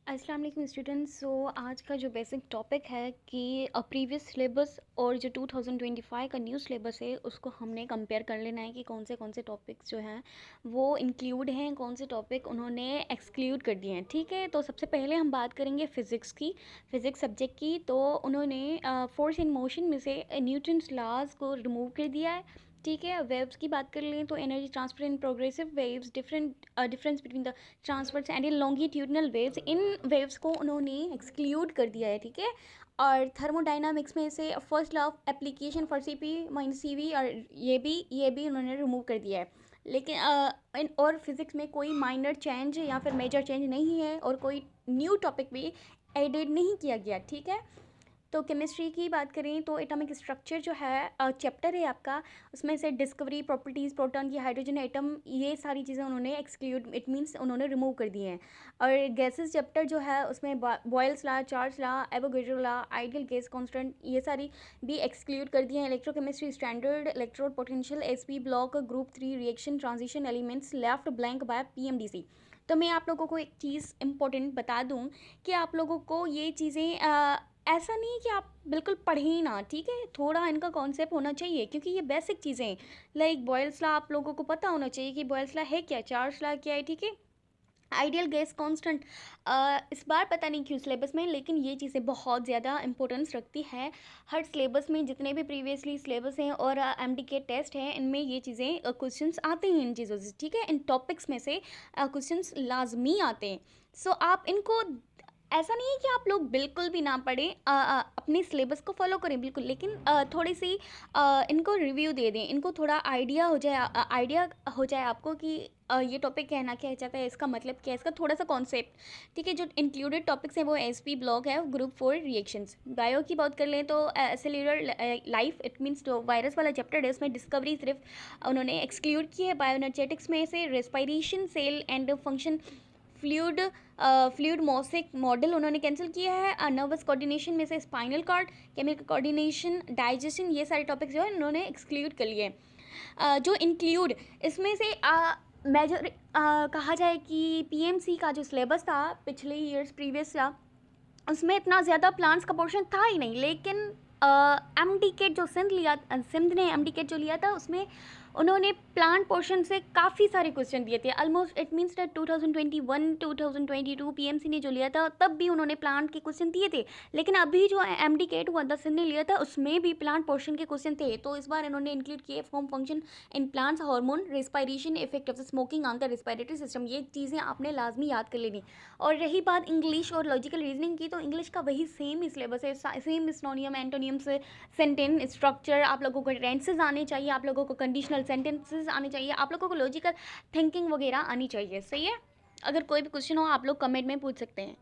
अस्सलाम वालेकुम स्टूडेंट्स। आज का जो बेसिक टॉपिक है कि प्रीवियस सिलेबस और जो 2025 का न्यू सिलेबस है उसको हमने कंपेयर कर लेना है कि कौन से टॉपिक्स जो हैं वो इंक्लूड हैं, कौन से टॉपिक उन्होंने एक्सक्लूड कर दिए हैं। ठीक है, तो सबसे पहले हम बात करेंगे फ़िज़िक्स की, फ़िज़िक्स सब्जेक्ट की। तो उन्होंने फोर्स इन मोशन में से न्यूटन्स लॉज को रिमूव कर दिया है। ठीक है, वेव्स की बात कर लें तो energy transfer in progressive waves, difference between the transfers and in longitudinal waves, in waves को उन्होंने एक्सक्लूड कर दिया है। ठीक है, और थर्मोडाइनामिक्स में से first law of application for CP minus CV, और ये भी उन्होंने रिमूव कर दिया है। लेकिन और फिज़िक्स में कोई माइनर चेंज या फिर मेजर चेंज नहीं है और कोई न्यू टॉपिक भी एडेड नहीं किया गया। ठीक है, तो केमिस्ट्री की बात करें तो एटॉमिक स्ट्रक्चर जो है चैप्टर है आपका, उसमें से डिस्कवरी, प्रॉपर्टीज़, प्रोटॉन की, हाइड्रोजन एटम, ये सारी चीज़ें उन्होंने एक्सक्लूड, इट मीन्स उन्होंने रिमूव कर दिए हैं। और गैसेस चैप्टर जो है उसमें Boyle's law, Charles law, Avogadro law, ideal gas constant, ये सारी भी एक्सक्लूड कर दिए हैं। Electrochemistry standard, electrode potential, SP block, group 3 reaction, transition elements left blank by PMDC. तो मैं आप लोगों को एक चीज़ इंपॉर्टेंट बता दूं कि आप लोगों को ये चीज़ें ऐसा नहीं है कि आप बिल्कुल पढ़ें ही ना। ठीक है, थोड़ा इनका कॉन्सेप्ट होना चाहिए क्योंकि ये बेसिक चीज़ें हैं। लाइक बॉयल्स लॉ आप लोगों को पता होना चाहिए कि बॉयल्स लॉ है क्या, चार्ल्स लॉ क्या है। ठीक है, आइडियल गैस कांस्टेंट इस बार पता नहीं क्यों सिलेबस में, लेकिन ये चीज़ें बहुत ज़्यादा इंपॉर्टेंस रखती है हर सिलेबस में। जितने भी प्रीवियसली सिलेबस हैं और एमडी के टेस्ट हैं, इनमें ये चीज़ें क्वेश्चंस आते हैं इन चीज़ों से। ठीक है, इन टॉपिक्स में से क्वेश्चंस लाजमी आते हैं। सो आप इनको, ऐसा नहीं है कि आप लोग बिल्कुल भी ना पढ़ें, अपने सिलेबस को फॉलो करें बिल्कुल, लेकिन थोड़ी सी इनको रिव्यू दे दें, इनको थोड़ा आइडिया हो जाए आपको कि ये टॉपिक कहना क्या चाहता है, इसका मतलब क्या है, इसका थोड़ा सा कॉन्सेप्ट। ठीक है, जो इंक्लूडेड टॉपिक्स हैं वो एसपी ब्लॉक है, ग्रुप 4 रिएक्शंस। बायो की बात कर लें तो सेल्यूलर लाइफ, इट मीन्स जो वायरस वाला चैप्टर है उसमें डिस्कवरी सिर्फ उन्होंने एक्सक्लूड की है। बायोएनर्जेटिक्स में से respiration, cell and function, fluid fluid mosaic model उन्होंने कैंसिल किया है। नर्वस कोऑर्डिनेशन में से spinal cord, chemical coordination, digestion, ये सारे टॉपिक्स जो है उन्होंने एक्सक्लूड कर लिए। जो इंक्लूड, इसमें से मेजर कहा जाए कि पीएमसी का जो सिलेबस था पिछले ईयर्स प्रीवियस था, उसमें इतना ज़्यादा प्लान्स का पोर्शन था ही नहीं। लेकिन एम डी केट जो सिंध ने एम डी केट जो लिया था उसमें उन्होंने प्लांट पोर्शन से काफ़ी सारे क्वेश्चन दिए थे। Almost it means that 2021 2022 PMC ने जो लिया था तब भी उन्होंने प्लांट के क्वेश्चन दिए थे। लेकिन अभी जो एम डी केट हुआ था सिंध ने लिया था उसमें भी प्लांट पोर्शन के क्वेश्चन थे। तो इस बार इन्होंने इंक्लूड किए form, function in plants, hormone, respiration, effect of the smoking on the respiratory system, ये चीज़ें आपने लाजमी याद कर लेनी। और रही बात इंग्लिश और लॉजिकल रीजनिंग की, तो इंग्लिश का वही सेम ही सिलेबस है, सेम सिनोनियम, एंटोनियम्स, सेंटेंस स्ट्रक्चर, आप लोगों को टेंसेज आने चाहिए, आप लोगों को कंडीशनल सेंटेंसेस आने चाहिए, आप लोगों को लॉजिकल थिंकिंग वगैरह आनी चाहिए। सही है, अगर कोई भी क्वेश्चन हो आप लोग कमेंट में पूछ सकते हैं।